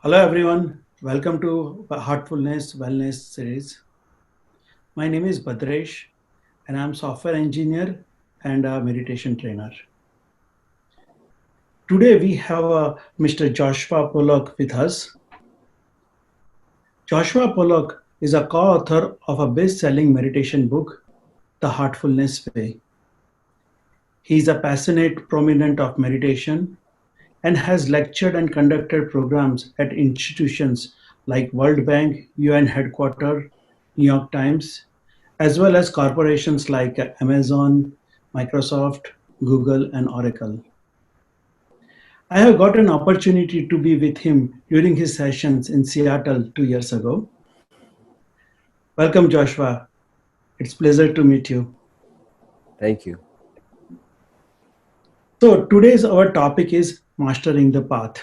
Hello everyone, welcome to Heartfulness Wellness series. My name is Bhadresh and I'm software engineer and a meditation trainer. Today we have Mr. Joshua Pollock with us. Joshua Pollock is a co-author of a best-selling meditation book, The Heartfulness Way. He is a passionate proponent of meditation and has lectured and conducted programs at institutions like World Bank, UN headquarters, New York Times, as well as corporations like Amazon, Microsoft, Google, and Oracle. I have got an opportunity to be with him during his sessions in Seattle 2 years ago. Welcome, Joshua. It's a pleasure to meet you. Thank you. So today's our topic is mastering the path.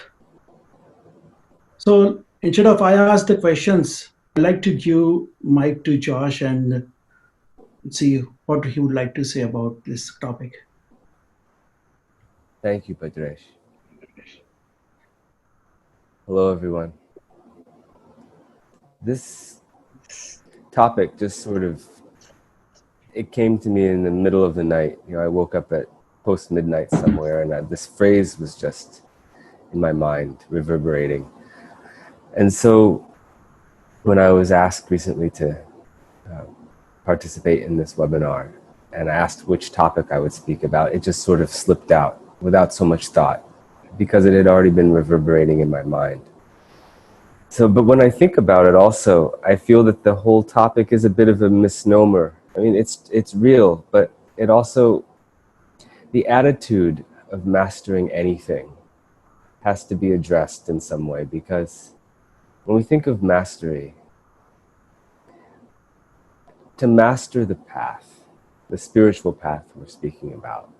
So instead of I ask the questions, I'd like to give mic to Josh and see what he would like to say about this topic. Thank you, Bhadresh. Hello, everyone. This topic just it came to me in the middle of the night. I woke up at post-midnight somewhere, and this phrase was just in my mind, reverberating. And so when I was asked recently to participate in this webinar, and I asked which topic I would speak about, it just sort of slipped out without so much thought, because it had already been reverberating in my mind. But when I think about it also, I feel that the whole topic is a bit of a misnomer. I mean, it's real, but it also, the attitude of mastering anything has to be addressed in some way, because when we think of mastery, to master the path, the spiritual path we're speaking about,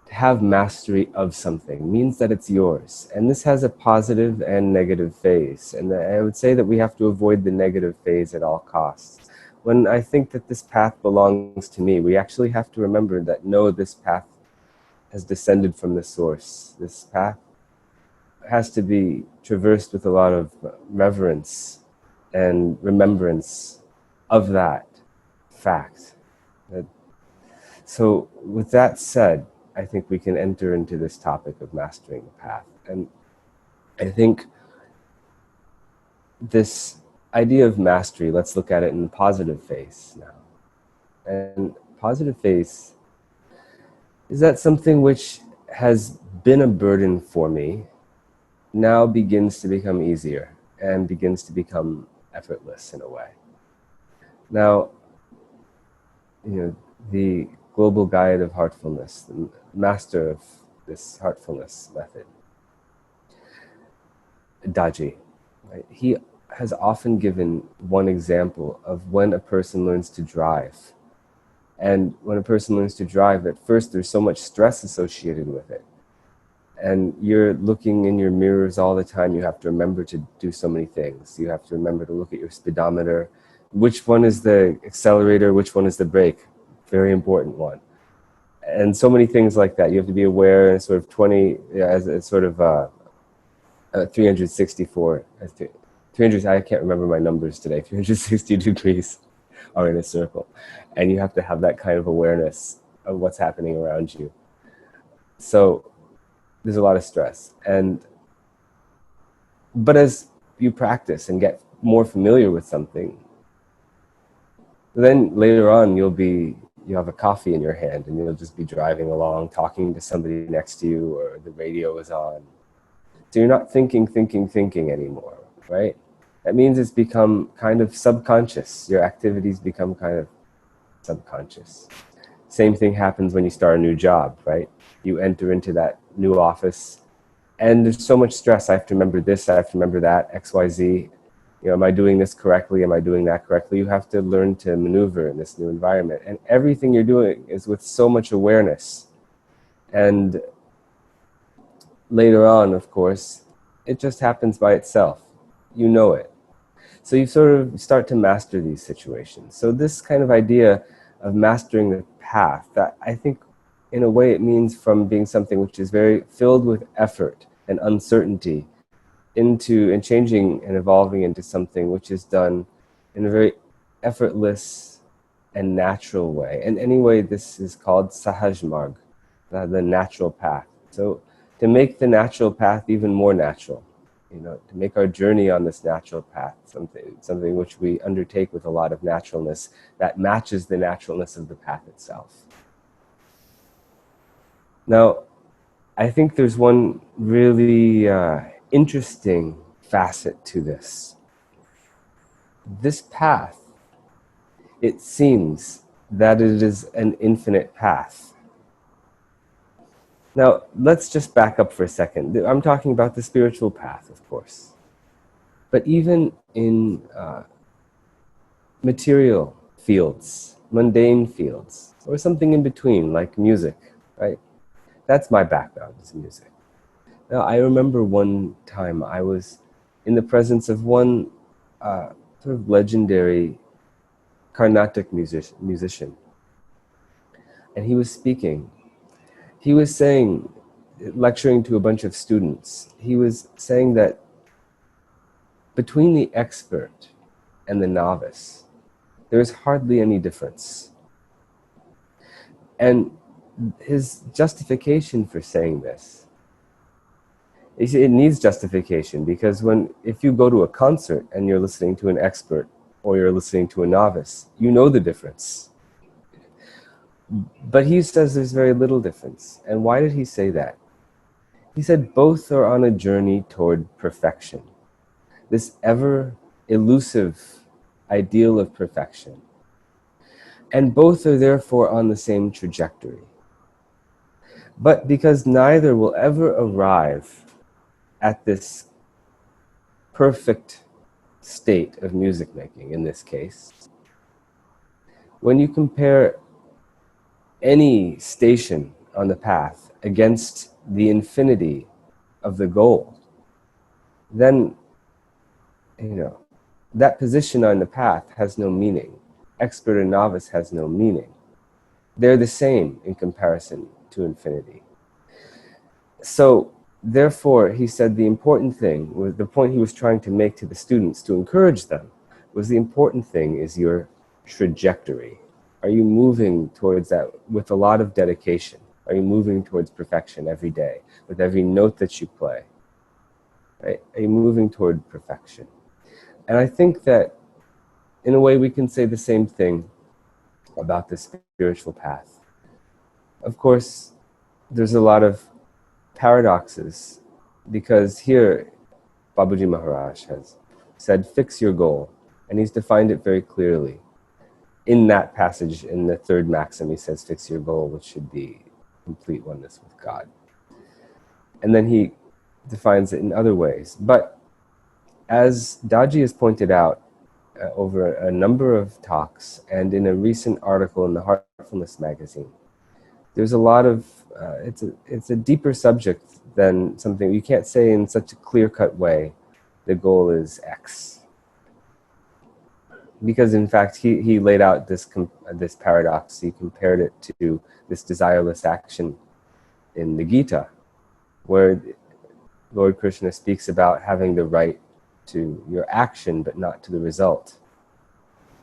to have mastery of something means that it's yours. And this has a positive and negative phase. And I would say that we have to avoid the negative phase at all costs. When I think that this path belongs to me, we actually have to remember that no, this path has descended from the source. This path has to be traversed with a lot of reverence and remembrance of that fact. So with that said, I think we can enter into this topic of mastering the path. And I think this idea of mastery, let's look at it in the positive phase now. And positive phase is that something which has been a burden for me now begins to become easier and begins to become effortless in a way. Now, the global guide of heartfulness, the master of this heartfulness method, Daji, right? He has often given one example of when a person learns to drive. And when a person learns to drive, at first there's so much stress associated with it. And you're looking in your mirrors all the time. You have to remember to do so many things. You have to remember to look at your speedometer. Which one is the accelerator? Which one is the brake? Very important one. And so many things like that. You have to be aware, and sort of 364, 300, I can't remember my numbers today, 360 degrees are in a circle. And you have to have that kind of awareness of what's happening around you. So there's a lot of stress. But as you practice and get more familiar with something, then later on you have a coffee in your hand and you'll just be driving along, talking to somebody next to you, or the radio is on. So you're not thinking anymore, right? That means it's become kind of subconscious. Your activities become kind of subconscious. Same thing happens when you start a new job, right? You enter into that new office and there's so much stress. I have to remember this, I have to remember that, X, Y, Z. Am I doing this correctly? Am I doing that correctly? You have to learn to maneuver in this new environment. And everything you're doing is with so much awareness. And later on, of course, it just happens by itself. You know it. So you sort of start to master these situations. So this kind of idea of mastering the path, that I think in a way it means from being something which is very filled with effort and uncertainty, into and changing and evolving into something which is done in a very effortless and natural way. And anyway, this is called Sahaj Marg, the natural path. So to make the natural path even more natural, to make our journey on this natural path something which we undertake with a lot of naturalness that matches the naturalness of the path itself. Now, I think there's one really interesting facet to this. This path, it seems that it is an infinite path. Now, let's just back up for a second. I'm talking about the spiritual path, of course. But even in material fields, mundane fields, or something in between, like music, right? That's my background, is music. Now, I remember one time I was in the presence of one sort of legendary Carnatic musician, and he was speaking. He was saying, lecturing to a bunch of students, he was saying that between the expert and the novice, there is hardly any difference. And his justification for saying this, it needs justification, because if you go to a concert and you're listening to an expert or you're listening to a novice, you know the difference. But he says there's very little difference. And why did he say that? He said both are on a journey toward perfection, this ever elusive ideal of perfection. And both are therefore on the same trajectory. But because neither will ever arrive at this perfect state of music making, in this case, when you compare any station on the path against the infinity of the goal, then, that position on the path has no meaning. Expert and novice has no meaning. They're the same in comparison to infinity. So, therefore, he said the important thing, the point he was trying to make to the students, to encourage them, was the important thing is your trajectory. Are you moving towards that with a lot of dedication? Are you moving towards perfection every day, with every note that you play? Right? Are you moving toward perfection? And I think that, in a way, we can say the same thing about the spiritual path. Of course, there's a lot of paradoxes, because here, Babaji Maharaj has said, fix your goal, and he's defined it very clearly. In that passage, in the third maxim, he says, fix your goal, which should be complete oneness with God. And then he defines it in other ways. But as Daji has pointed out over a number of talks and in a recent article in the Heartfulness magazine, there's a lot of, it's a deeper subject than something, you can't say in such a clear-cut way, the goal is X. Because in fact, he laid out this paradox. He compared it to this desireless action in the Gita, where Lord Krishna speaks about having the right to your action, but not to the result.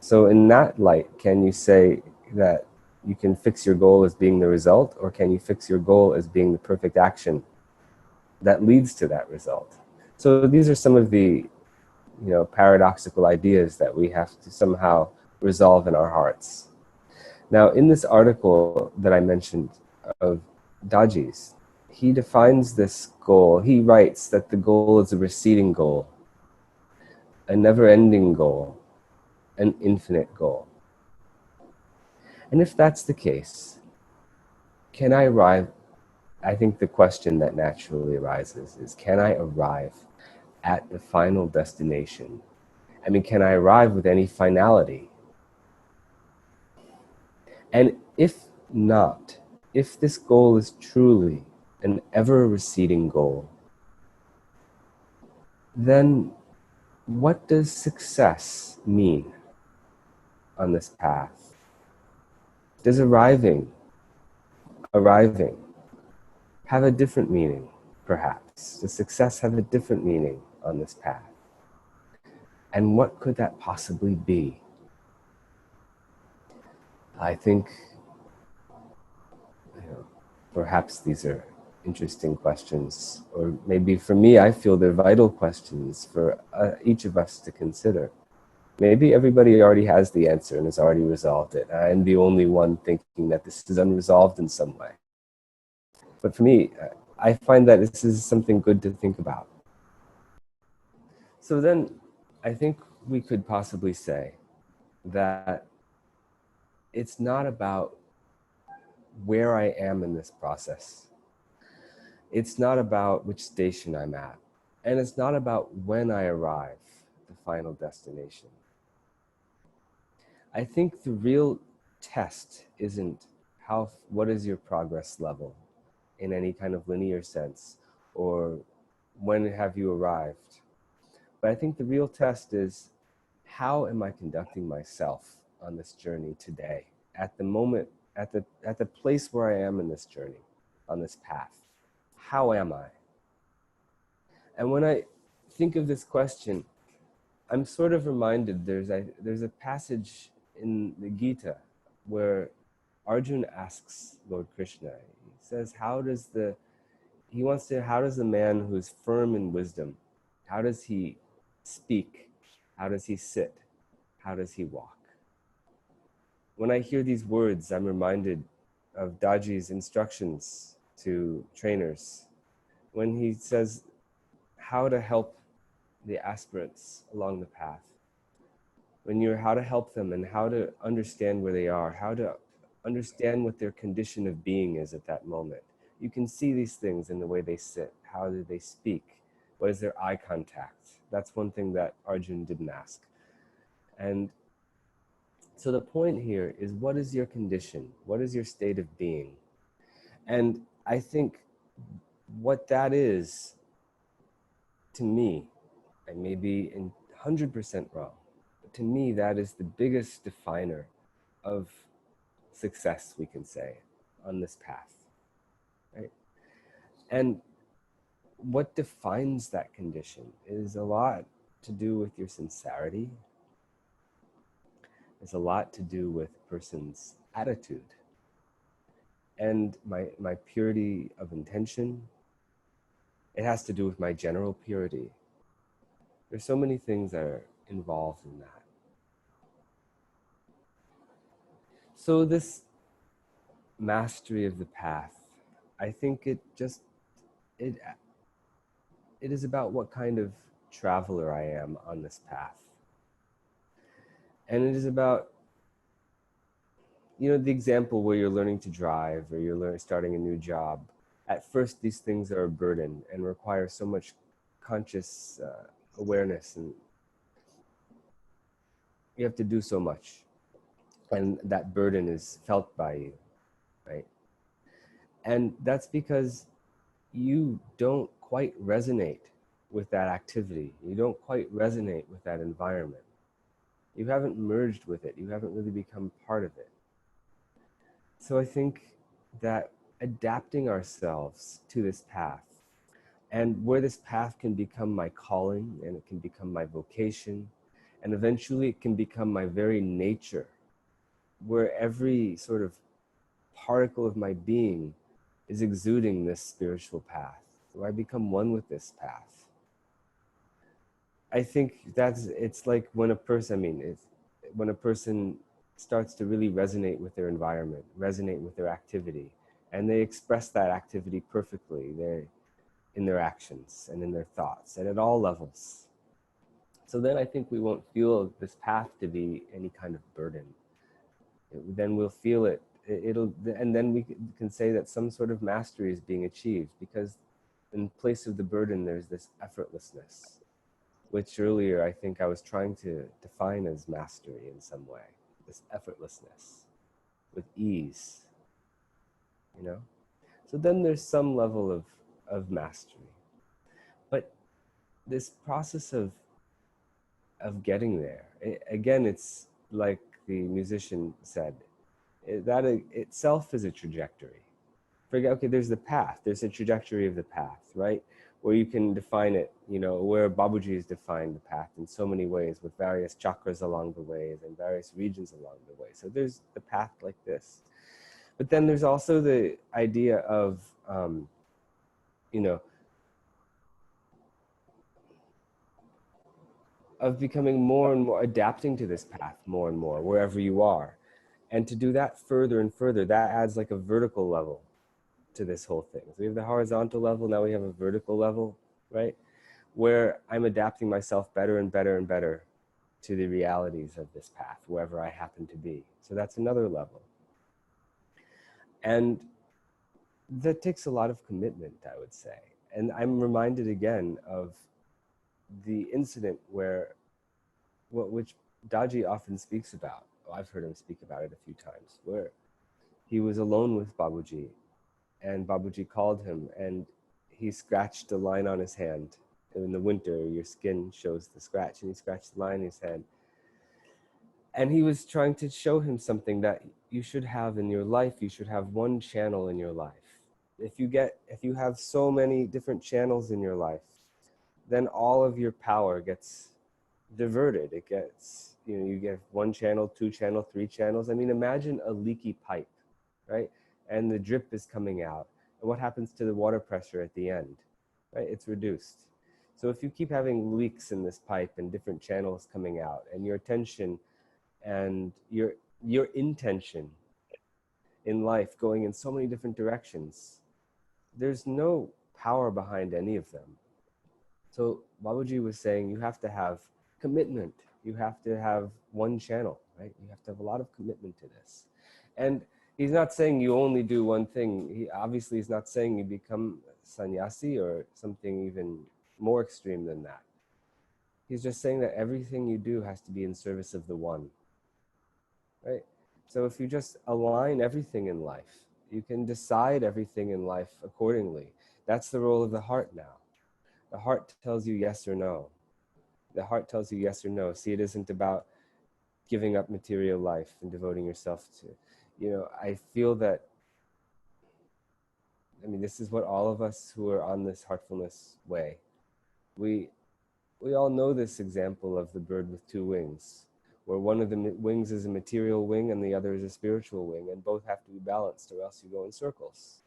So in that light, can you say that you can fix your goal as being the result, or can you fix your goal as being the perfect action that leads to that result? So these are some of the paradoxical ideas that we have to somehow resolve in our hearts. Now, in this article that I mentioned of Daji's, he defines this goal. He writes that the goal is a receding goal, a never-ending goal, an infinite goal. And if that's the case, can I arrive? I think the question that naturally arises is, can I arrive at the final destination? I mean, can I arrive with any finality? And if not, if this goal is truly an ever-receding goal, then what does success mean on this path? Does arriving have a different meaning, perhaps? Does success have a different meaning on this path. And what could that possibly be? I think, perhaps these are interesting questions, or maybe for me, I feel they're vital questions for each of us to consider. Maybe everybody already has the answer and has already resolved it. I'm the only one thinking that this is unresolved in some way. But for me, I find that this is something good to think about. So then I think we could possibly say that it's not about where I am in this process. It's not about which station I'm at. And it's not about when I arrive at the final destination. I think the real test isn't what is your progress level in any kind of linear sense, or when have you arrived. But I think the real test is, how am I conducting myself on this journey today, at the moment, at the place where I am in this journey, on this path? How am I? And when I think of this question, I'm sort of reminded there's a passage in the Gita where Arjuna asks Lord Krishna, he says, how does the man who's firm in wisdom, how does he speak? How does he sit? How does he walk? When I hear these words, I'm reminded of Daji's instructions to trainers when he says how to help the aspirants along the path. How to help them and how to understand where they are, how to understand what their condition of being is at that moment. You can see these things in the way they sit. How do they speak? What is their eye contact? That's one thing that Arjun didn't ask. And so the point here is, what is your condition? What is your state of being? And I think what that is, to me, I may be 100% wrong, but to me, that is the biggest definer of success, we can say, on this path, right? And what defines that condition is a lot to do with your sincerity. It's a lot to do with a person's attitude and my purity of intention. It has to do with my general purity. There's so many things that are involved in that. So this mastery of the path, I think it is about what kind of traveler I am on this path. And it is about, the example where you're learning to drive or you're starting a new job. At first, these things are a burden and require so much conscious awareness, and you have to do so much. And that burden is felt by you, right? And that's because you don't quite resonate with that activity. You don't quite resonate with that environment. You haven't merged with it. You haven't really become part of it. So I think that adapting ourselves to this path, and where this path can become my calling, and it can become my vocation, and eventually it can become my very nature, where every sort of particle of my being is exuding this spiritual path, where I become one with this path. I think it's like when a person starts to really resonate with their environment, resonate with their activity, and they express that activity perfectly in their actions and in their thoughts, and at all levels. So then I think we won't feel this path to be any kind of burden. Then we'll feel it. And then we can say that some sort of mastery is being achieved, because in place of the burden, there's this effortlessness, which earlier I think I was trying to define as mastery in some way. This effortlessness with ease, So then there's some level of mastery. But this process of getting there, again, it's like the musician said, that itself is a trajectory. Okay, there's the path, there's a trajectory of the path, right? where you can define it, where Babuji has defined the path in so many ways, with various chakras along the ways and various regions along the way. So there's the path like this. But then there's also the idea of, of becoming more and more, adapting to this path more and more, wherever you are. And to do that further and further, that adds like a vertical level to this whole thing. So we have the horizontal level, now we have a vertical level, right? Where I'm adapting myself better and better and better to the realities of this path, wherever I happen to be. So that's another level. And that takes a lot of commitment, I would say. And I'm reminded again of the incident which Daji often speaks about. I've heard him speak about it a few times, where he was alone with Babuji, and Babuji called him, and he scratched a line on his hand. In the winter, your skin shows the scratch, and he scratched the line in his hand. And he was trying to show him something that you should have in your life. You should have one channel in your life. If you have so many different channels in your life, then all of your power gets diverted. It gets, you get one channel, two channel, three channels. I mean, imagine a leaky pipe, right? And the drip is coming out. And what happens to the water pressure at the end, right? It's reduced. So if you keep having leaks in this pipe and different channels coming out, and your attention and your intention in life going in so many different directions, there's no power behind any of them. So Babuji was saying you have to have commitment. You have to have one channel, right? You have to have a lot of commitment to this. And he's not saying you only do one thing. He obviously is not saying you become sannyasi or something even more extreme than that. He's just saying that everything you do has to be in service of the one, right? So if you just align everything in life, you can decide everything in life accordingly. That's the role of the heart now. The heart tells you yes or no. The heart tells you yes or no. See, it isn't about giving up material life and devoting yourself to, I feel that, this is what all of us who are on this heartfulness way, we all know this example of the bird with two wings, where one of the wings is a material wing and the other is a spiritual wing, and both have to be balanced or else you go in circles.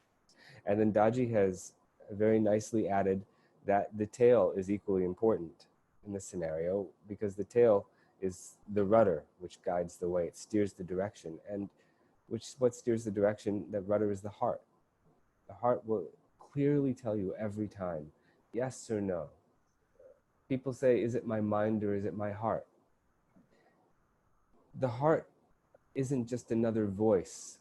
And then Daji has very nicely added that the tail is equally important in this scenario, because the tail is the rudder which guides the way. It steers the direction. And what steers the direction? That rudder is the heart. The heart will clearly tell you every time, yes or no. People say, is it my mind or is it my heart? The heart isn't just another voice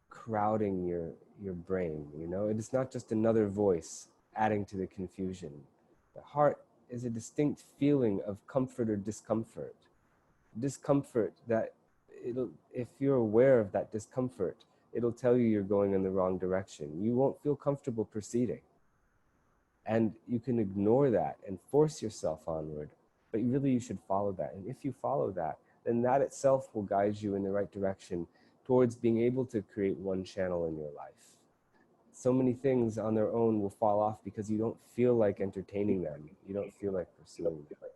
crowding your brain, It is not just another voice adding to the confusion. The heart is a distinct feeling of comfort or discomfort. Discomfort that if you're aware of that discomfort, it'll tell you you're going in the wrong direction. You won't feel comfortable proceeding. And you can ignore that and force yourself onward, but really you should follow that. And if you follow that, then that itself will guide you in the right direction towards being able to create one channel in your life. So many things on their own will fall off because you don't feel like entertaining them. You don't feel like pursuing them.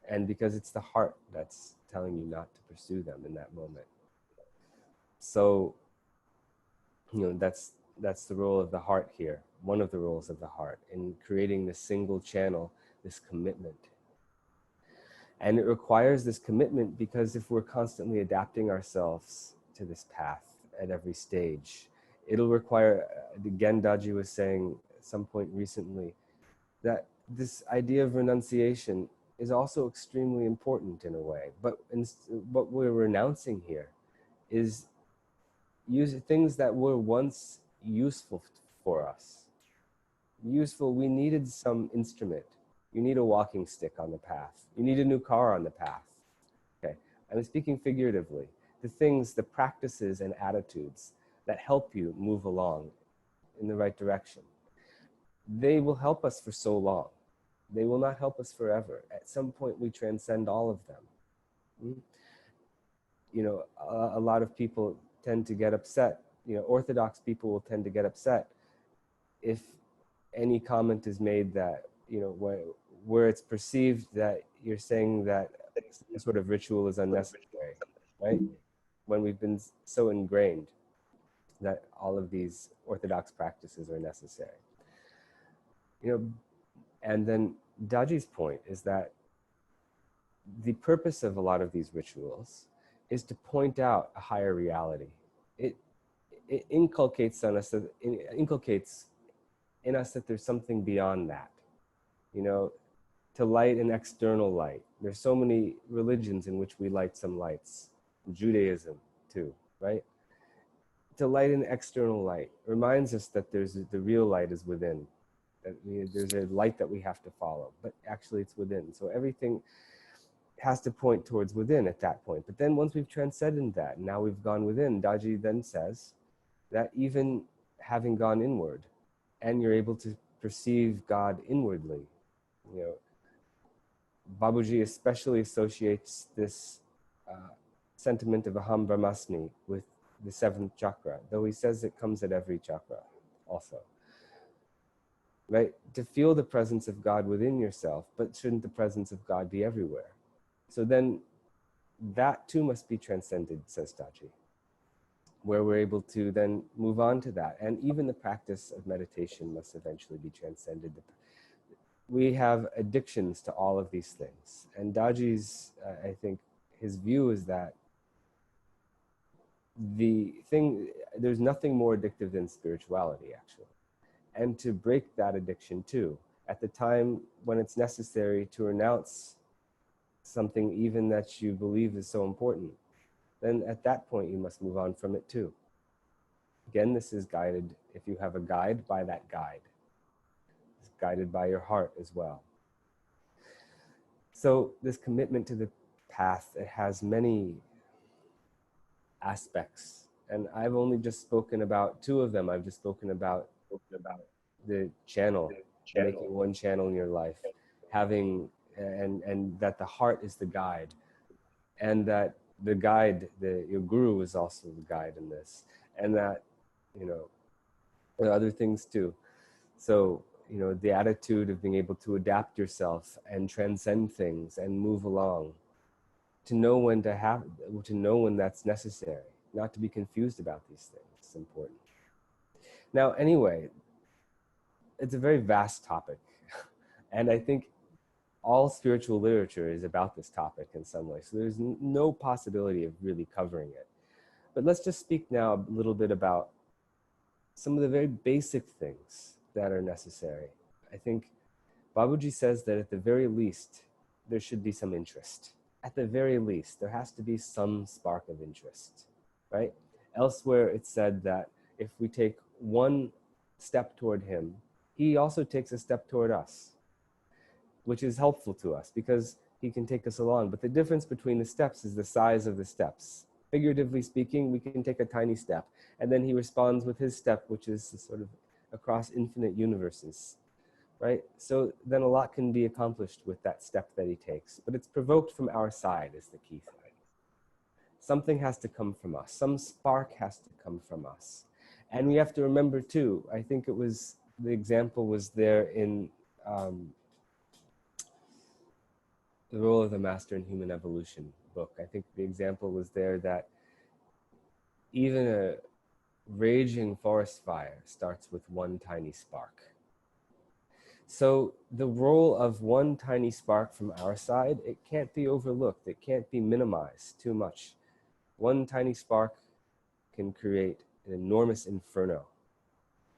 And because it's the heart that's telling you not to pursue them in that moment. So, that's the role of the heart here. One of the roles of the heart in creating this single channel, this commitment. And it requires this commitment because if we're constantly adapting ourselves to this path at every stage, it'll require, again, Daji was saying at some point recently, that this idea of renunciation is also extremely important in a way. But what we're renouncing here is things that were once useful for us. Useful, we needed some instrument. You need a walking stick on the path. You need a new car on the path. Okay, I'm speaking figuratively. The things, the practices and attitudes that help you move along in the right direction, they will help us for so long. They will not help us forever. At some point, we transcend all of them. A lot of people tend to get upset. Orthodox people will tend to get upset if any comment is made that, where it's perceived that you're saying that some sort of ritual is unnecessary, right? When we've been so ingrained that all of these orthodox practices are necessary. And then Daji's point is that the purpose of a lot of these rituals is to point out a higher reality. It inculcates in us that there's something beyond that. To light an external light. There's so many religions in which we light some lights. Judaism too, right? To light an external light reminds us that the real light is within. That there's a light that we have to follow, but actually it's within. So everything has to point towards within at that point. But then once we've transcended that, now we've gone within, Daji then says that even having gone inward, and you're able to perceive God inwardly, Babuji especially associates this sentiment of Aham Brahmasmi with the seventh chakra, though he says it comes at every chakra also. Right? To feel the presence of God within yourself, but shouldn't the presence of God be everywhere? So then that too must be transcended, says Daji, where we're able to then move on to that. And even the practice of meditation must eventually be transcended. We have addictions to all of these things. And Daji's, I think, his view is that there's nothing more addictive than spirituality, actually. And to break that addiction too, at the time when it's necessary to renounce something even that you believe is so important, then at that point you must move on from it too. Again, this is guided, if you have a guide, by that guide. It's guided by your heart as well. So this commitment to the path, it has many aspects. And I've only just spoken about two of them. I've just spoken about the channel, making one channel in your life, having, and that the heart is the guide, and that the guide, your guru is also the guide in this, and that, there are other things too. So, the attitude of being able to adapt yourself and transcend things and move along, to know when that's necessary, not to be confused about these things. It's important. Now, anyway, it's a very vast topic. And I think all spiritual literature is about this topic in some way. So there's no possibility of really covering it. But let's just speak now a little bit about some of the very basic things that are necessary. I think Babuji says that at the very least, there should be some interest. At the very least, there has to be some spark of interest, right? Elsewhere, it's said that if we take one step toward him, he also takes a step toward us, which is helpful to us because he can take us along. But the difference between the steps is the size of the steps. Figuratively speaking, we can take a tiny step, and then he responds with his step, which is sort of across infinite universes, right? So then a lot can be accomplished with that step that he takes. But it's provoked from our side is the key thing. Something has to come from us. Some spark has to come from us. And we have to remember too, I think the example was there in The Role of the Master in Human Evolution book. I think the example was there that even a raging forest fire starts with one tiny spark. So the role of one tiny spark from our side, it can't be overlooked. It can't be minimized too much. One tiny spark can create an enormous inferno.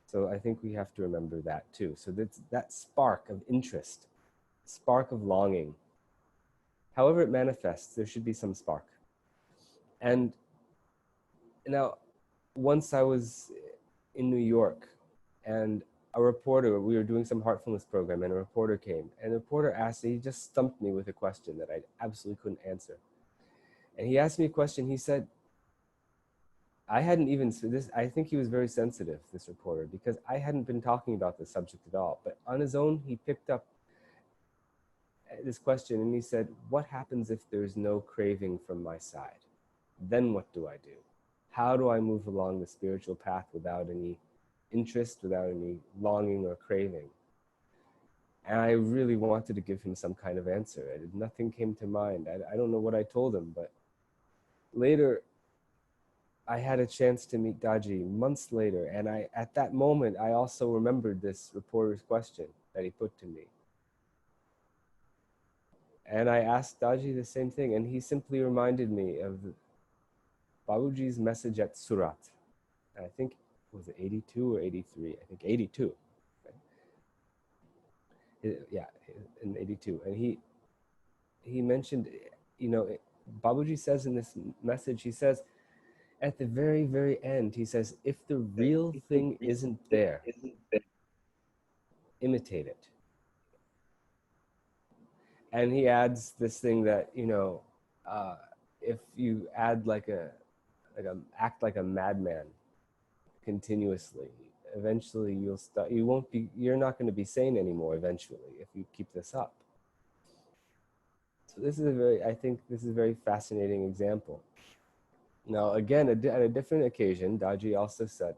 So I think we have to remember that too. So that spark of interest, spark of longing, however it manifests, there should be some spark. And now, once I was in New York, and a reporter, we were doing some heartfulness program, and a reporter came, and the reporter asked, he just stumped me with a question that I absolutely couldn't answer. And he asked me a question, he said, I think he was very sensitive, this reporter, because I hadn't been talking about this subject at all. But on his own, he picked up this question and he said, what happens if there's no craving from my side? Then what do I do? How do I move along the spiritual path without any interest, without any longing or craving. And I really wanted to give him some kind of answer. Nothing came to mind. I don't know what I told him, but later I had a chance to meet Daji months later, and at that moment I also remembered this reporter's question that he put to me. And I asked Daji the same thing, and he simply reminded me of Babuji's message at Surat. And I think, was it 82 or 83? I think 82. Yeah, in 82. And he mentioned, Babuji says in this message, he says, at the very, very end, he says, if the real thing isn't there, imitate it. And he adds this thing that, if you add act like a madman continuously, eventually you're not going to be sane anymore eventually if you keep this up. So I think this is a very fascinating example. Now, again, at a different occasion, Daji also said,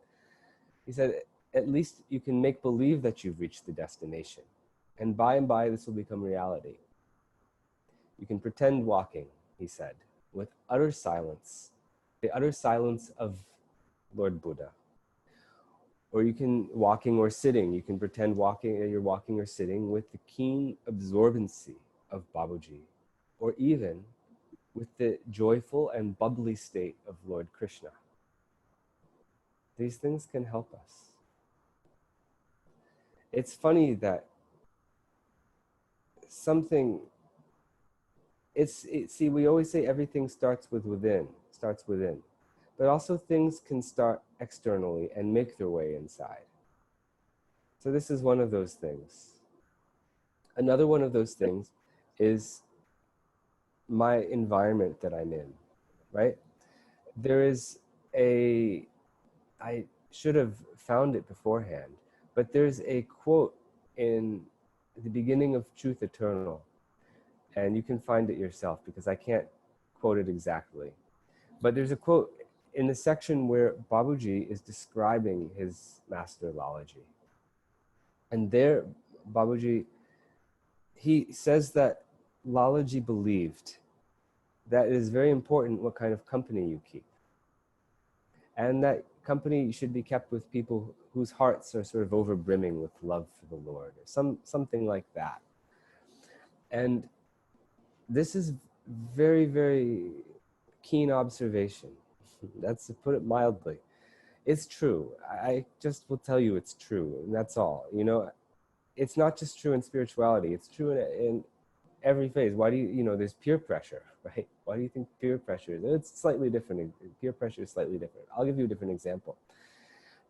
he said, at least you can make believe that you've reached the destination. And by this will become reality. You can pretend walking, he said, with utter silence, the utter silence of Lord Buddha. Or you can, walking or sitting, you can pretend you're walking or sitting with the keen absorbency of Babuji, or even with the joyful and bubbly state of Lord Krishna. These things can help us. It's funny that see, we always say everything starts within. But also things can start externally and make their way inside. So this is one of those things. Another one of those things is my environment that I'm in, right? There is I should have found it beforehand, but there's a quote in the beginning of Truth Eternal, and you can find it yourself because I can't quote it exactly. But there's a quote in the section where Babuji is describing his master Lalaji. And there, Babuji, he says that Lalaji believed that it is very important what kind of company you keep. And that company should be kept with people whose hearts are sort of overbrimming with love for the Lord, or something like that. And this is very, very keen observation. That's to put it mildly. It's true. I just will tell you it's true, and that's all. It's not just true in spirituality. It's true in every phase. Why do there's peer pressure, right? Why do you think peer pressure is? It's slightly different. Peer pressure is slightly different. I'll give you a different example.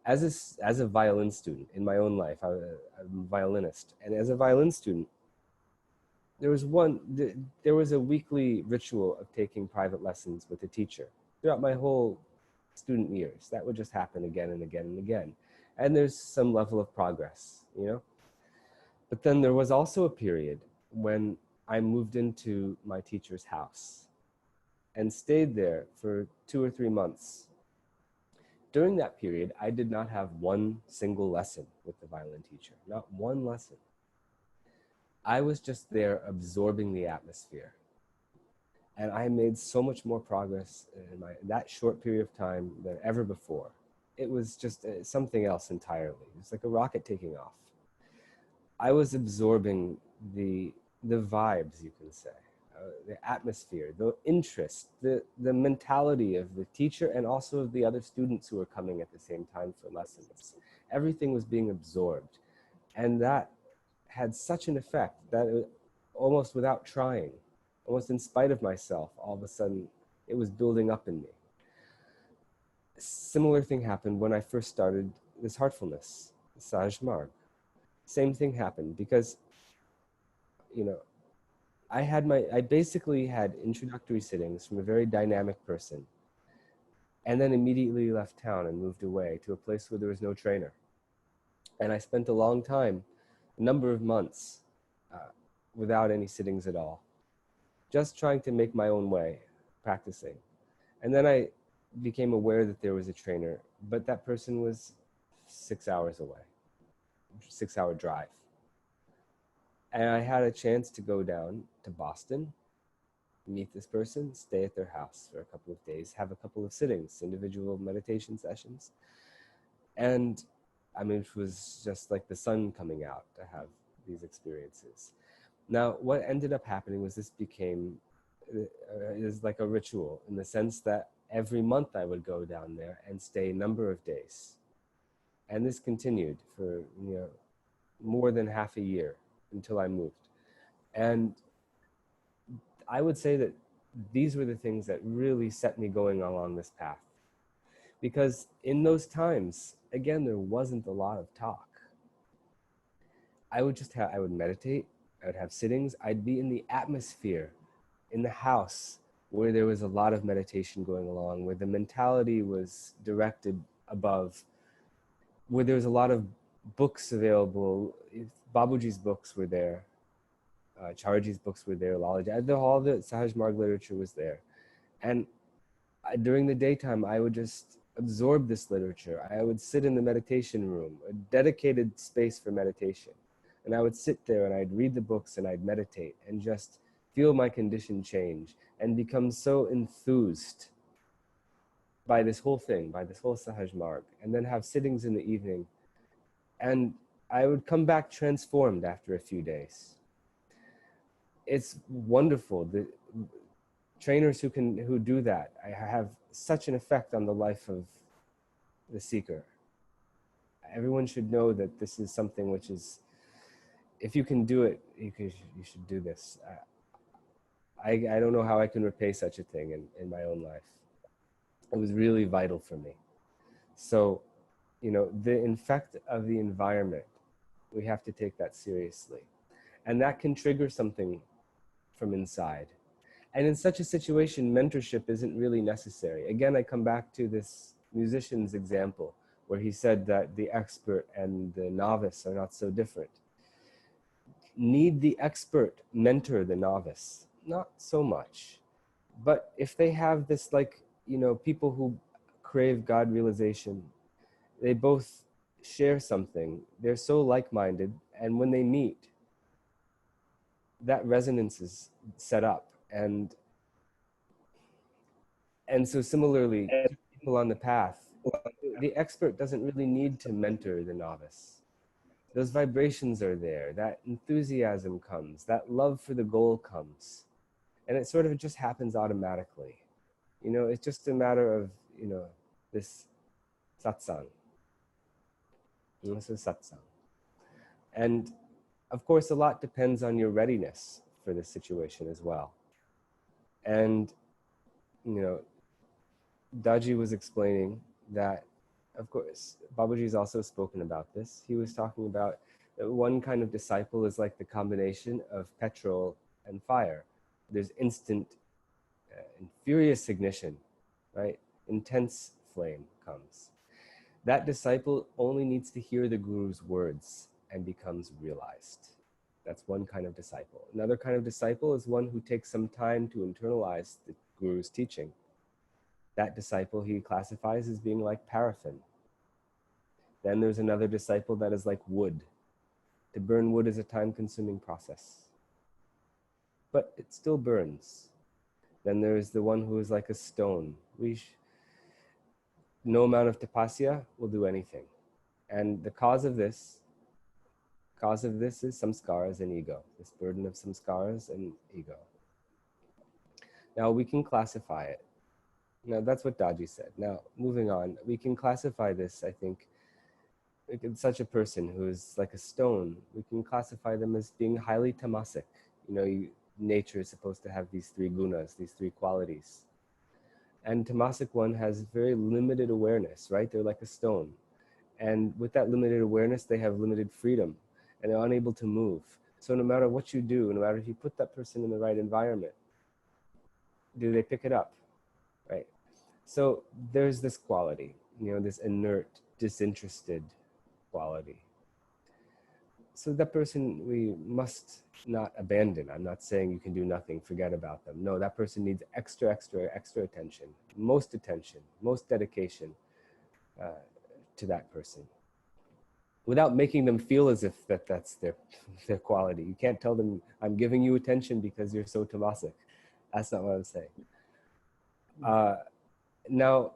As a violin student in my own life, I'm a violinist, and as a violin student, there was a weekly ritual of taking private lessons with a teacher throughout my whole student years. That would just happen again and again and again. And there's some level of progress, But then there was also a period when I moved into my teacher's house and stayed there for 2 or 3 months. During that period, I did not have one single lesson with the violin teacher, not one lesson. I was just there absorbing the atmosphere. And I made so much more progress in that short period of time than ever before. It was just something else entirely. It was like a rocket taking off. I was absorbing the vibes, you can say, the atmosphere, the interest, the mentality of the teacher and also of the other students who were coming at the same time for lessons. Everything was being absorbed. And that had such an effect that almost without trying, almost in spite of myself, all of a sudden it was building up in me. A similar thing happened when I first started this Heartfulness, Sahaj Marg. Same thing happened because, I basically had introductory sittings from a very dynamic person, and then immediately left town and moved away to a place where there was no trainer. And I spent a long time, a number of months, without any sittings at all, just trying to make my own way, practicing. And then I became aware that there was a trainer, but that person was 6 hours away, 6-hour drive. And I had a chance to go down to Boston, meet this person, stay at their house for a couple of days, have a couple of sittings, individual meditation sessions. And I mean, it was just like the sun coming out to have these experiences. Now, what ended up happening was this became is like a ritual in the sense that every month I would go down there and stay a number of days. And this continued for more than half a year until I moved. And I would say that these were the things that really set me going along this path. Because in those times, again, there wasn't a lot of talk. I would meditate, I would have sittings, I'd be in the atmosphere, in the house, where there was a lot of meditation going along, where the mentality was directed above, where there was a lot of books available. Babuji's books were there, Charji's books were there, Lalaji, all the Sahaj Marg literature was there. And during the daytime, I would just absorb this literature. I would sit in the meditation room, a dedicated space for meditation. And I would sit there and I'd read the books and I'd meditate and just feel my condition change and become so enthused by this whole thing, by this whole Sahaj Marg, and then have sittings in the evening. And I would come back transformed after a few days. It's wonderful. The trainers who do that, I have such an effect on the life of the seeker. Everyone should know that this is something which is, if you can do it, you should do this. I don't know how I can repay such a thing in my own life. It was really vital for me. So, the effect of the environment, we have to take that seriously. And that can trigger something from inside. And in such a situation, mentorship isn't really necessary. Again, I come back to this musician's example, where he said that the expert and the novice are not so different. Need the expert mentor the novice? Not so much. But if they have this, people who crave God realization, they both share something. They're so like-minded, and when they meet, that resonance is set up. And so similarly, two people on the path, the expert doesn't really need to mentor the novice. Those vibrations are there, that enthusiasm comes, that love for the goal comes, and it sort of just happens automatically. It's just a matter of, this satsang. This is satsang. And of course, a lot depends on your readiness for this situation as well. And, Daji was explaining that, of course, Babaji's also spoken about this. He was talking about that one kind of disciple is like the combination of petrol and fire. There's instant and furious ignition, right? Intense flame comes. That disciple only needs to hear the Guru's words and becomes realized. That's one kind of disciple. Another kind of disciple is one who takes some time to internalize the Guru's teaching. That disciple he classifies as being like paraffin. Then there's another disciple that is like wood. To burn wood is a time-consuming process, but it still burns. Then there's the one who is like a stone. No amount of tapasya will do anything. And the cause of this is samskaras and ego, this burden of samskaras and ego. Now we can classify it. Now that's what Daji said. Now moving on, we can classify this, I think, such a person who is like a stone, we can classify them as being highly tamasic. Nature is supposed to have these three gunas, these three qualities. And tamasic one has very limited awareness, right? They're like a stone. And with that limited awareness, they have limited freedom and they're unable to move. So no matter what you do, no matter if you put that person in the right environment, do they pick it up, right? So there's this quality, this inert, disinterested quality. So that person we must not abandon. I'm not saying you can do nothing, forget about them. No, that person needs extra attention, most dedication to that person. without making them feel as if that's their quality. You can't tell them, I'm giving you attention because you're so tamasic. That's not what I'm saying. Now,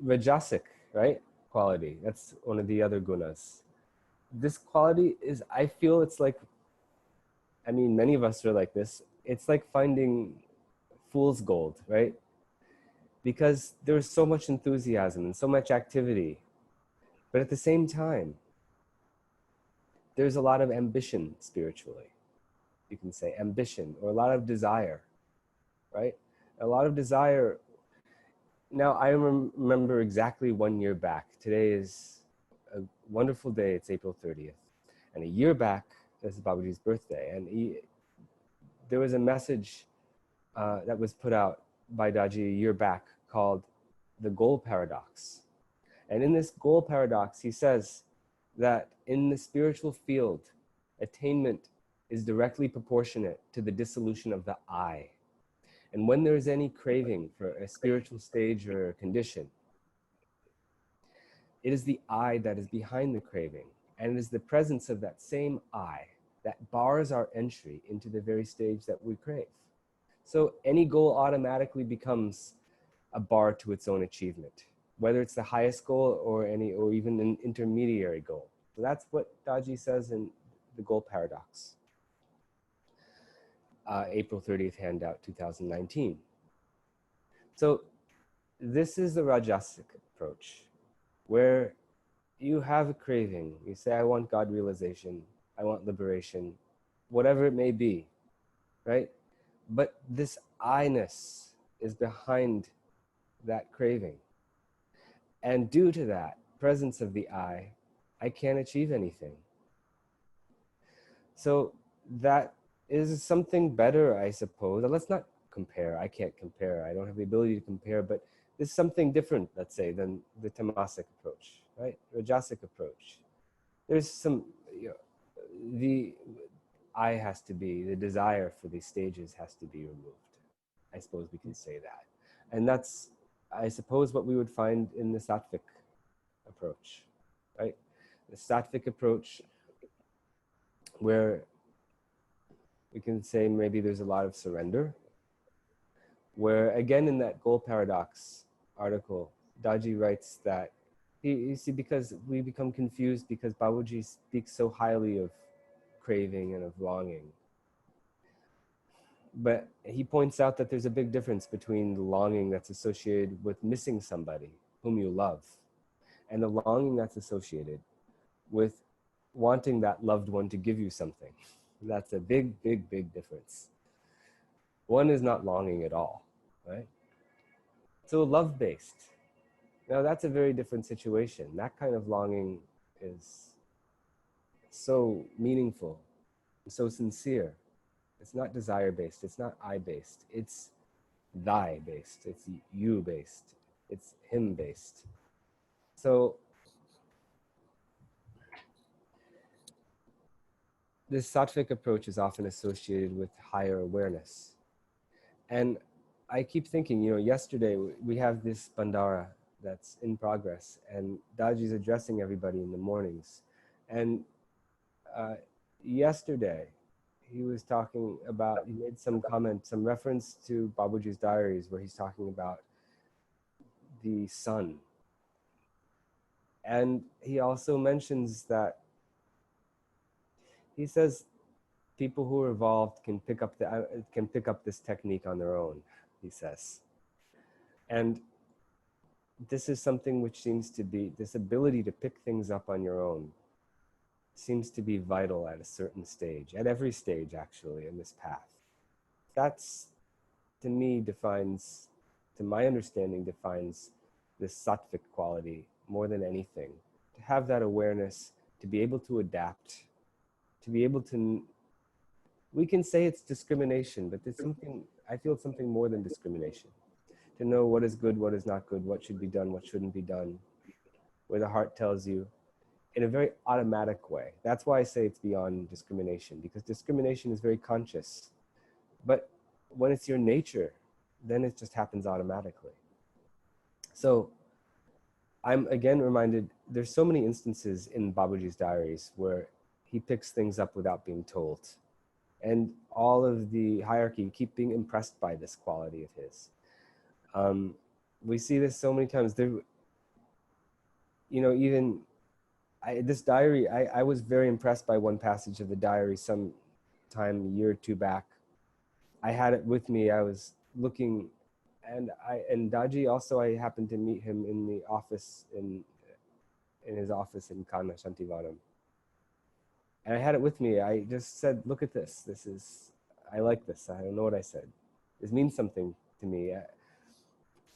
rajasic, right? Quality. That's one of the other gunas. This quality is, I feel it's like, I mean, many of us are like this. It's like finding fool's gold, right? Because there's so much enthusiasm and so much activity. But at the same time, there's a lot of ambition spiritually. You can say ambition, or a lot of desire, right? A lot of desire. Now, I remember exactly 1 year back. Today is a wonderful day. It's April 30th. And a year back, this is Babaji's birthday. And there was a message that was put out by Daji a year back called the goal paradox. And in this goal paradox, he says that in the spiritual field, attainment is directly proportionate to the dissolution of the I. And when there is any craving for a spiritual stage or condition, it is the I that is behind the craving. And it is the presence of that same I that bars our entry into the very stage that we crave. So any goal automatically becomes a bar to its own achievement, whether it's the highest goal or even an intermediary goal. So that's what Daji says in the goal paradox. April 30th handout 2019. So this is the Rajasic approach, where you have a craving. You say, I want God realization, I want liberation, whatever it may be, right? But this I-ness is behind that craving. And due to that presence of the I can't achieve anything. So that is something better, I suppose. Let's not compare. I can't compare. I don't have the ability to compare, but this is something different, let's say, than the tamasic approach, right? Rajasic approach. There's some, the I has to be, the desire for these stages has to be removed. I suppose we can say that. And that's, I suppose, what we would find in the sattvic approach, right? The sattvic approach, where we can say maybe there's a lot of surrender, where again in that goal paradox article, Daji writes that, you see, because we become confused because Babaji speaks so highly of craving and of longing. But he points out that there's a big difference between the longing that's associated with missing somebody whom you love, and the longing that's associated with wanting that loved one to give you something. That's a big, big, big difference. One is not longing at all, right? So love-based. Now that's a very different situation. That kind of longing is so meaningful, so sincere. It's not desire-based, it's not I-based, it's thy-based, it's you-based, it's him-based. So this sattvic approach is often associated with higher awareness. And I keep thinking, yesterday we have this bandara that's in progress, and Daji's addressing everybody in the mornings. And yesterday, he was talking about, he made some comment, some reference to Babaji's diaries, where he's talking about the sun. And he also mentions that, he says, people who are evolved can pick up this technique on their own, he says. And this is something which seems to be, this ability to pick things up on your own seems to be vital at a certain stage, at every stage actually in this path. That's, to me, defines, to my understanding, defines this sattvic quality more than anything. To have that awareness, to be able to adapt, to be able to, we can say it's discrimination, but there's something, I feel it's something more than discrimination. To know what is good, what is not good, what should be done, what shouldn't be done, where the heart tells you, in a very automatic way. That's why I say it's beyond discrimination, because discrimination is very conscious. But when it's your nature, then it just happens automatically. So I'm again reminded there's so many instances in Babaji's diaries where he picks things up without being told. And all of the hierarchy keep being impressed by this quality of his. We see this so many times. There, even this diary, I was very impressed by one passage of the diary some time, a year or two back. I had it with me. I was looking, and Daji also, I happened to meet him in the office, in his office in Kanna Shantivanam. And I had it with me. I just said, look at this. I like this. I don't know what I said. This means something to me.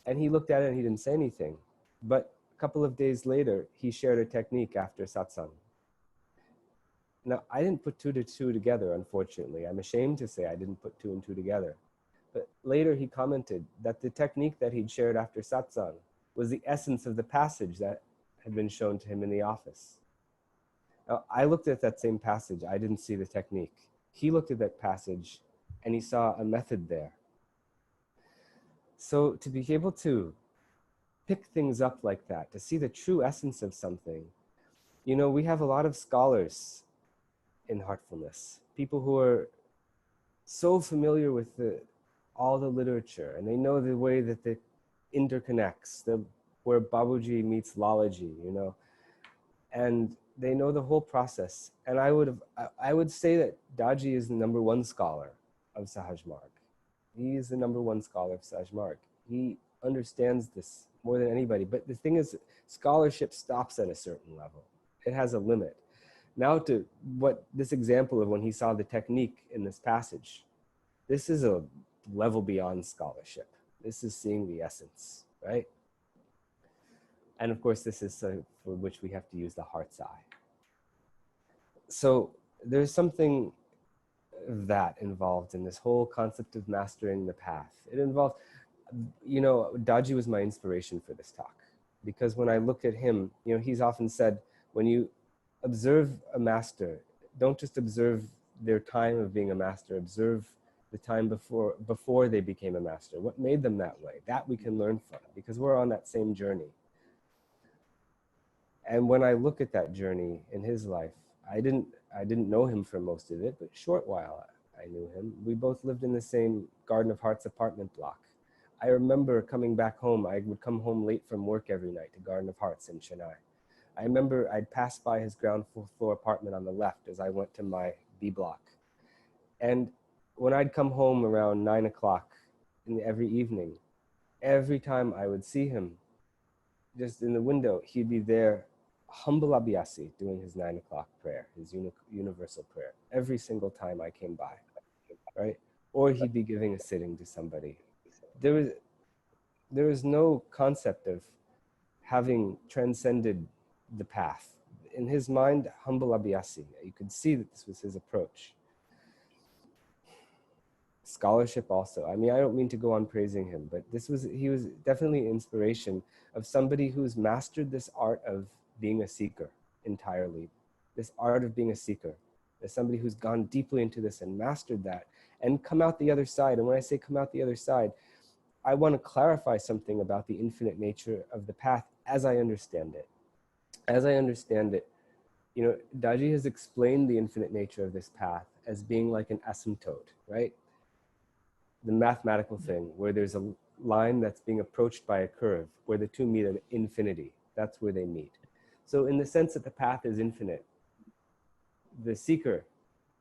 And he looked at it and he didn't say anything. But a couple of days later, he shared a technique after satsang. Now, I didn't put 2 to 2 together, unfortunately. I'm ashamed to say I didn't put 2 and 2 together. But later he commented that the technique that he'd shared after satsang was the essence of the passage that had been shown to him in the office. Now, I looked at that same passage. I didn't see the technique. He looked at that passage and he saw a method there. So to be able to pick things up like that, to see the true essence of something, we have a lot of scholars in Heartfulness, people who are so familiar with all the literature, and they know the way that it interconnects, where Babuji meets Lalaji, and they know the whole process. And I would say that Daji is the #1 scholar of Sahaj Marg. He is the #1 scholar of Sahaj Marg. He understands this more than anybody. But the thing is, scholarship stops at a certain level. It has a limit. Now to what this example of when he saw the technique in this passage, this is a level beyond scholarship. This is seeing the essence, right? And of course, this is for which we have to use the heart's eye. So there's something that involved in this whole concept of mastering the path. It involves, Daji was my inspiration for this talk, because when I look at him, he's often said, when you observe a master, don't just observe their time of being a master, observe the time before they became a master. What made them that way? That we can learn from, because we're on that same journey. And when I look at that journey in his life, I didn't know him for most of it, but a short while I knew him. We both lived in the same Garden of Hearts apartment block. I remember coming back home. I would come home late from work every night to Garden of Hearts in Chennai. I remember I'd pass by his ground floor apartment on the left as I went to my B block. And when I'd come home around 9 o'clock every evening, every time I would see him, just in the window, he'd be there, humble abhyasi, doing his 9 o'clock prayer, his universal prayer, every single time I came by, right? Or he'd be giving a sitting to somebody. There was no concept of having transcended the path. In his mind, humble abhyasi. You could see that this was his approach. Scholarship also. I mean, I don't mean to go on praising him, but he was definitely an inspiration of somebody who's mastered this art of being a seeker entirely. This art of being a seeker. There's somebody who's gone deeply into this and mastered that and come out the other side. And when I say come out the other side, I want to clarify something about the infinite nature of the path as I understand it. As I understand it, Daji has explained the infinite nature of this path as being like an asymptote, right? The mathematical thing where there's a line that's being approached by a curve where the two meet at infinity. That's where they meet. So in the sense that the path is infinite, the seeker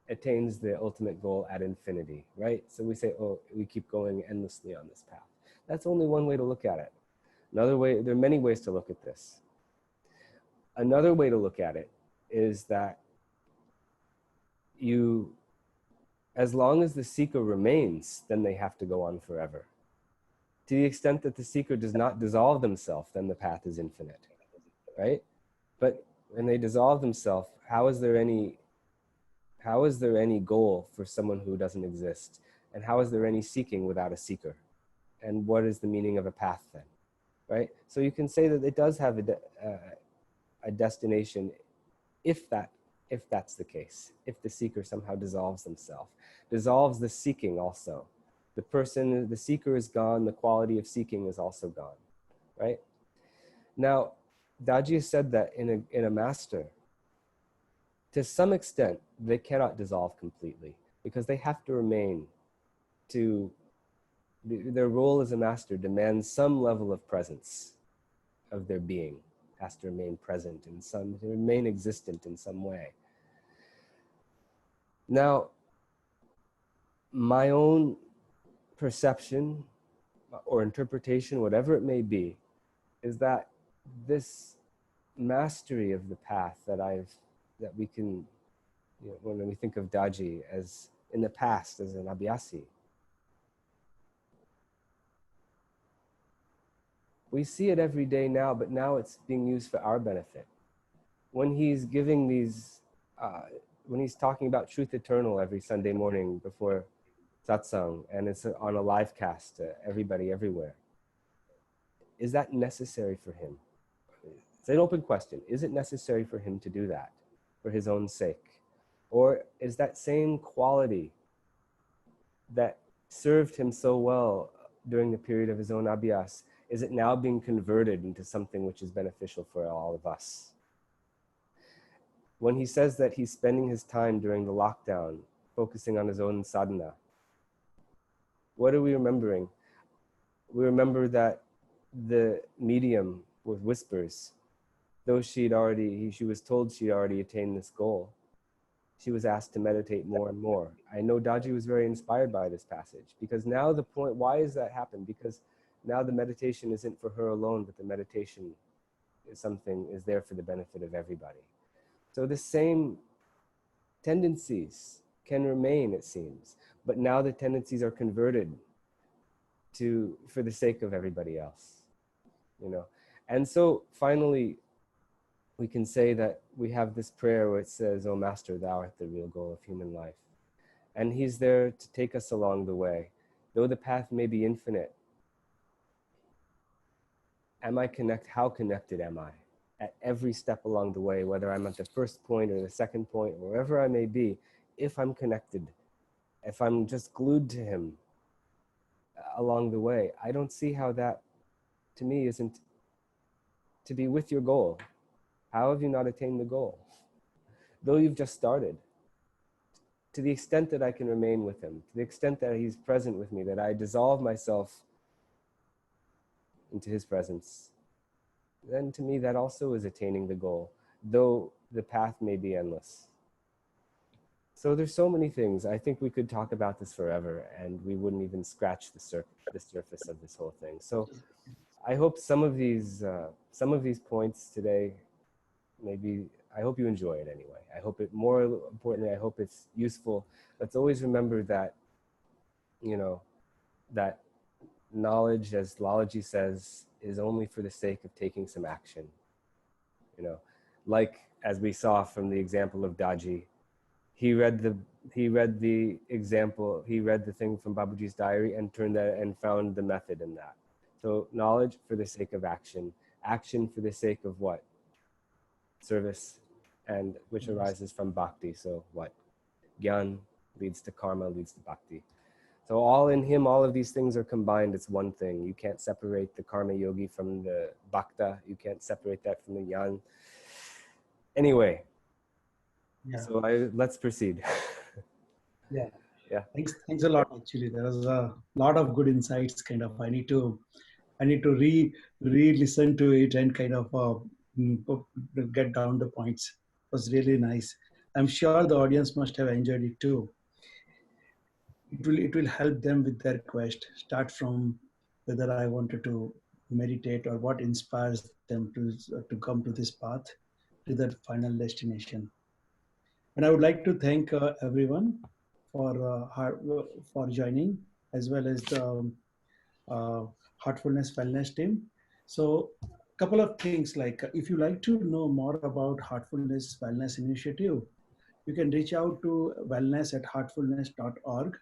attains the ultimate goal at infinity, right? So we say, we keep going endlessly on this path. That's only one way to look at it. Another way, there are many ways to look at this. Another way to look at it is that as long as the seeker remains, then they have to go on forever. To the extent that the seeker does not dissolve themselves, then the path is infinite, right? But when they dissolve themselves, how is there any goal for someone who doesn't exist? And how is there any seeking without a seeker? And what is the meaning of a path then, right? So you can say that it does have a destination if that's the case, if the seeker somehow dissolves themselves, dissolves the seeking also. The seeker is gone, the quality of seeking is also gone, right? Now, Daji said that in a master, to some extent, they cannot dissolve completely because they have to remain to, their role as a master demands some level of presence of their being, has to remain present in some, to remain existent in some way. Now, my own perception or interpretation, whatever it may be, is that this mastery of the path that we can, when we think of Daji as in the past as an abhyasi, we see it every day now, but now it's being used for our benefit. When he's giving these, when he's talking about truth eternal every Sunday morning before satsang, and it's on a live cast to everybody everywhere, is that necessary for him? It's an open question. Is it necessary for him to do that for his own sake? Or is that same quality that served him so well during the period of his own abhyas, is it now being converted into something which is beneficial for all of us? When he says that he's spending his time during the lockdown focusing on his own sadhana, what are we remembering? We remember that the medium with whispers, though she was told she'd already attained this goal, she was asked to meditate more and more. I know Daji was very inspired by this passage because now the point, why does that happen? Because now the meditation isn't for her alone, but the meditation is there for the benefit of everybody. So the same tendencies can remain, it seems, but now the tendencies are converted for the sake of everybody else, And so finally, we can say that we have this prayer where it says, "O Master, thou art the real goal of human life." And he's there to take us along the way. Though the path may be infinite, how connected am I? At every step along the way, whether I'm at the first point or the second point, wherever I may be, if I'm connected, if I'm just glued to him along the way, I don't see how that, to me, isn't to be with your goal. How have you not attained the goal? Though you've just started. To the extent that I can remain with him, to the extent that he's present with me, that I dissolve myself into his presence, then to me that also is attaining the goal, though the path may be endless. So there's so many things. I think we could talk about this forever and we wouldn't even scratch the surface of this whole thing. So I hope some of these points today, I hope you enjoy it anyway. I hope it, more importantly, I hope it's useful. Let's always remember that, that knowledge, as Lalaji says, is only for the sake of taking some action. Like as we saw from the example of Daji, he read the thing from Babaji's diary and found the method in that. So knowledge for the sake of action for the sake of what? Service, and which arises from bhakti. So what? Gyan leads to karma, leads to bhakti. So all in him, all of these things are combined. It's one thing. You can't separate the karma yogi from the bhakta. You can't separate that from the yan. Anyway, so let's proceed. Yeah. Yeah. Thanks a lot. Actually, there was a lot of good insights. Kind of, I need to re-listen to it and kind of get down the points. It was really nice. I'm sure the audience must have enjoyed it too. It will help them with their quest. Start from whether I wanted to meditate or what inspires them to come to this path to that final destination. And I would like to thank everyone for joining, as well as the uh, Heartfulness Wellness team. So, a couple of things, like if you like to know more about Heartfulness Wellness Initiative, you can reach out to wellness@heartfulness.org.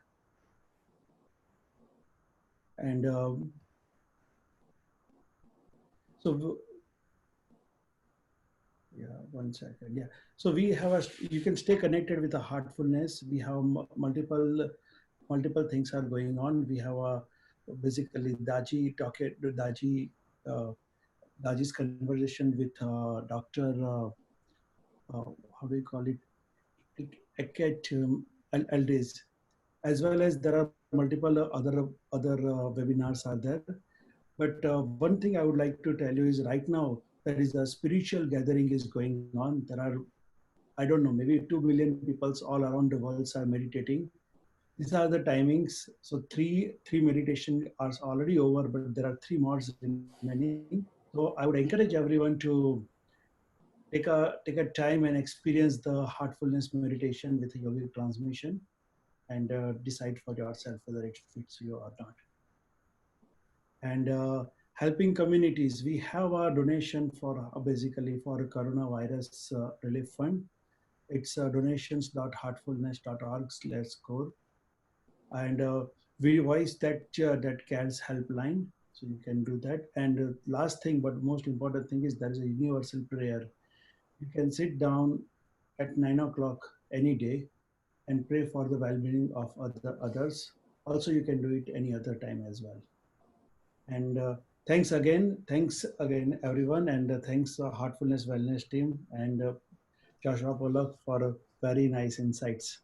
And so, yeah, 1 second. Yeah. So you can stay connected with the Heartfulness. We have multiple things are going on. We have basically Daji Daji's conversation with Dr. How do you call it? Eket Aldis, as well as there are multiple other webinars are there. But one thing I would like to tell you is right now there is a spiritual gathering is going on. There are, I don't know, maybe 2 billion people all around the world are meditating. These are the timings. So three meditation are already over, but there are three more remaining. So I would encourage everyone to take a time and experience the heartfulness meditation with a yogic transmission, and decide for yourself whether it fits you or not. And helping communities, we have a donation for basically for coronavirus relief fund. It's donations.heartfulness.org/core, and we voice that CARES helpline, so you can do that. And last thing, but most important thing, is there is a universal prayer. You can sit down at 9 o'clock any day and pray for the well-being of others. Also, you can do it any other time as well. And thanks again, everyone, and thanks Heartfulness Wellness team and Joshua Pollock for very nice insights.